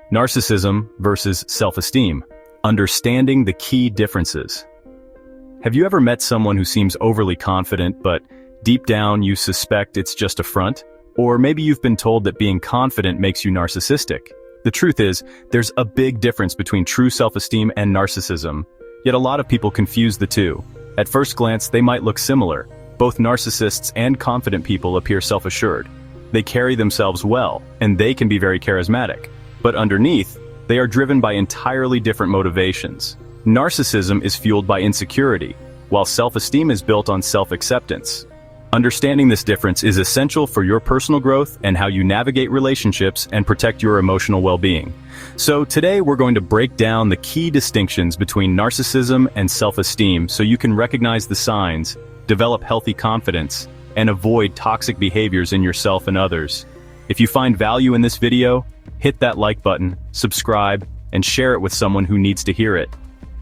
Narcissism versus self-esteem. Understanding the key differences. Have you ever met someone who seems overly confident, but deep down you suspect it's just a front? Or maybe you've been told that being confident makes you narcissistic. The truth is, there's a big difference between true self-esteem and narcissism, yet a lot of people confuse the two. At first glance, they might look similar. Both narcissists and confident people appear self-assured. They carry themselves well, and they can be very charismatic. But underneath, they are driven by entirely different motivations. Narcissism is fueled by insecurity, while self-esteem is built on self-acceptance. Understanding this difference is essential for your personal growth and how you navigate relationships and protect your emotional well-being. So today we're going to break down the key distinctions between narcissism and self-esteem so you can recognize the signs, develop healthy confidence, and avoid toxic behaviors in yourself and others. If you find value in this video, hit that like button, subscribe, and share it with someone who needs to hear it.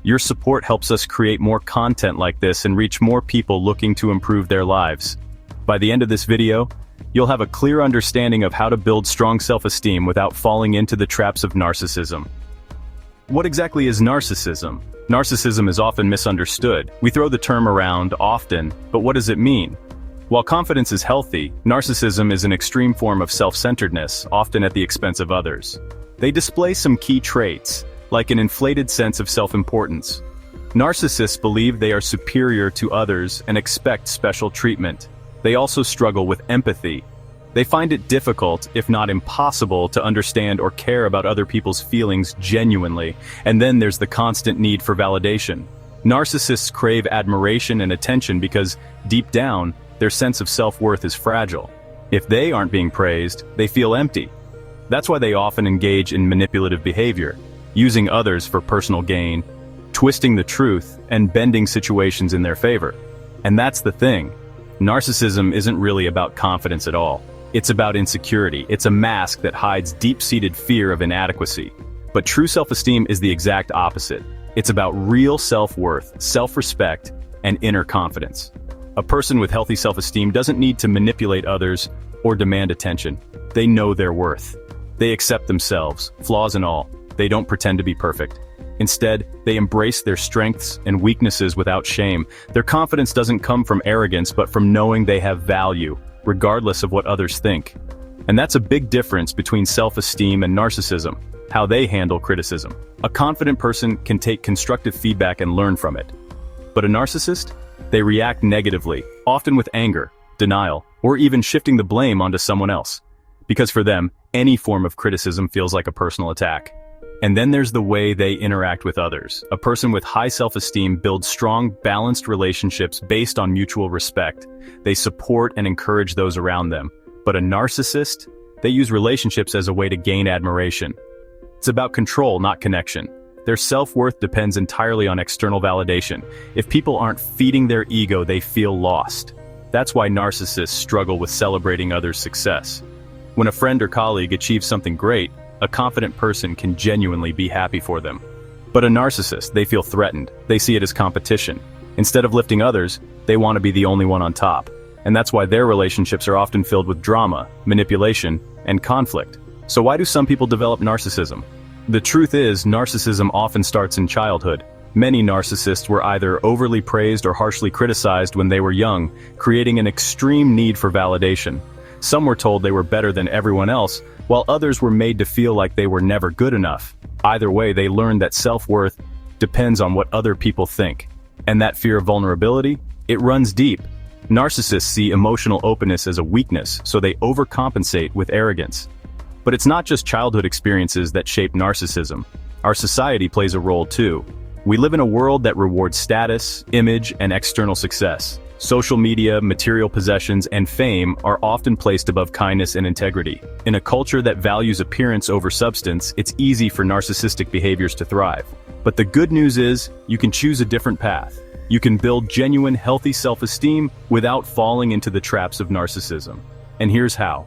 Your support helps us create more content like this and reach more people looking to improve their lives. By the end of this video, you'll have a clear understanding of how to build strong self-esteem without falling into the traps of narcissism. What exactly is narcissism? Narcissism is often misunderstood. We throw the term around often, but what does it mean? While confidence is healthy, narcissism is an extreme form of self-centeredness, often at the expense of others. They display some key traits, like an inflated sense of self-importance. Narcissists believe they are superior to others and expect special treatment. They also struggle with empathy. They find it difficult, if not impossible, to understand or care about other people's feelings genuinely, and then there's the constant need for validation. Narcissists crave admiration and attention because, deep down, their sense of self-worth is fragile. If they aren't being praised, they feel empty. That's why they often engage in manipulative behavior, using others for personal gain, twisting the truth, and bending situations in their favor. And that's the thing. Narcissism isn't really about confidence at all. It's about insecurity. It's a mask that hides deep-seated fear of inadequacy. But true self-esteem is the exact opposite. It's about real self-worth, self-respect, and inner confidence. A person with healthy self-esteem doesn't need to manipulate others or demand attention. They know their worth. They accept themselves, flaws and all. They don't pretend to be perfect. Instead, they embrace their strengths and weaknesses without shame. Their confidence doesn't come from arrogance, but from knowing they have value, regardless of what others think. And that's a big difference between self-esteem and narcissism, how they handle criticism. A confident person can take constructive feedback and learn from it. But a narcissist? They react negatively, often with anger, denial, or even shifting the blame onto someone else. Because for them, any form of criticism feels like a personal attack. And then there's the way they interact with others. A person with high self-esteem builds strong, balanced relationships based on mutual respect. They support and encourage those around them. But a narcissist? They use relationships as a way to gain admiration. It's about control, not connection. Their self-worth depends entirely on external validation. If people aren't feeding their ego, they feel lost. That's why narcissists struggle with celebrating others' success. When a friend or colleague achieves something great, a confident person can genuinely be happy for them. But a narcissist, they feel threatened. They see it as competition. Instead of lifting others, they want to be the only one on top. And that's why their relationships are often filled with drama, manipulation, and conflict. So why do some people develop narcissism? The truth is, narcissism often starts in childhood. Many narcissists were either overly praised or harshly criticized when they were young, creating an extreme need for validation. Some were told they were better than everyone else, while others were made to feel like they were never good enough. Either way, they learned that self-worth depends on what other people think. And that fear of vulnerability? It runs deep. Narcissists see emotional openness as a weakness, so they overcompensate with arrogance. But it's not just childhood experiences that shape narcissism. Our society plays a role too. We live in a world that rewards status, image, and external success. Social media, material possessions, and fame are often placed above kindness and integrity. In a culture that values appearance over substance, it's easy for narcissistic behaviors to thrive. But the good news is, you can choose a different path. You can build genuine, healthy self-esteem without falling into the traps of narcissism. And here's how.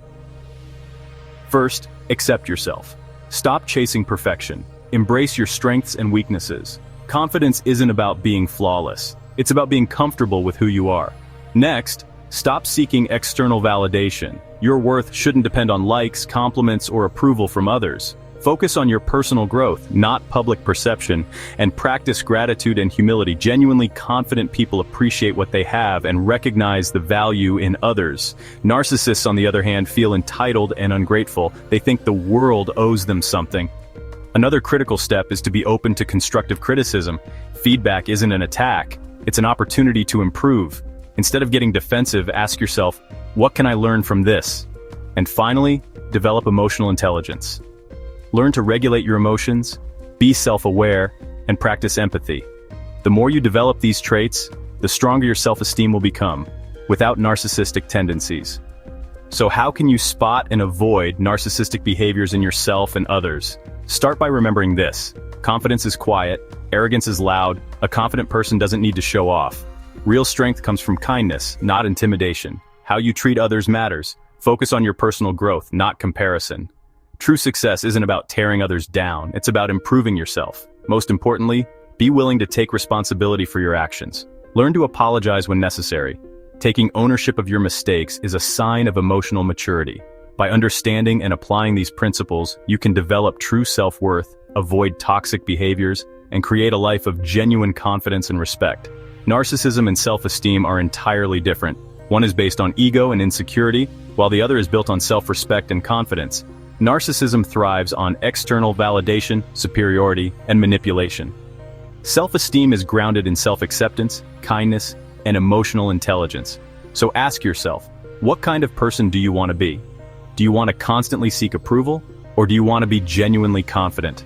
First, accept yourself. Stop chasing perfection. Embrace your strengths and weaknesses. Confidence isn't about being flawless. It's about being comfortable with who you are. Next, stop seeking external validation. Your worth shouldn't depend on likes, compliments, or approval from others. Focus on your personal growth, not public perception, and practice gratitude and humility. Genuinely confident people appreciate what they have and recognize the value in others. Narcissists, on the other hand, feel entitled and ungrateful. They think the world owes them something. Another critical step is to be open to constructive criticism. Feedback isn't an attack, it's an opportunity to improve. Instead of getting defensive, ask yourself, what can I learn from this? And finally, develop emotional intelligence. Learn to regulate your emotions, be self-aware, and practice empathy. The more you develop these traits, the stronger your self-esteem will become, without narcissistic tendencies. So how can you spot and avoid narcissistic behaviors in yourself and others? Start by remembering this. Confidence is quiet, arrogance is loud, a confident person doesn't need to show off. Real strength comes from kindness, not intimidation. How you treat others matters. Focus on your personal growth, not comparison. True success isn't about tearing others down, it's about improving yourself. Most importantly, be willing to take responsibility for your actions. Learn to apologize when necessary. Taking ownership of your mistakes is a sign of emotional maturity. By understanding and applying these principles, you can develop true self-worth, avoid toxic behaviors, and create a life of genuine confidence and respect. Narcissism and self-esteem are entirely different. One is based on ego and insecurity, while the other is built on self-respect and confidence. Narcissism thrives on external validation, superiority, and manipulation. Self-esteem is grounded in self-acceptance, kindness, and emotional intelligence. So ask yourself, what kind of person do you want to be? Do you want to constantly seek approval, or do you want to be genuinely confident?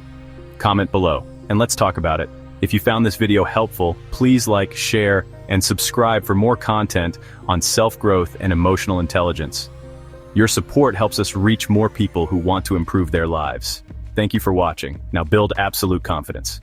Comment below, and let's talk about it. If you found this video helpful, please like, share, and subscribe for more content on self-growth and emotional intelligence. Your support helps us reach more people who want to improve their lives. Thank you for watching. Now build absolute confidence.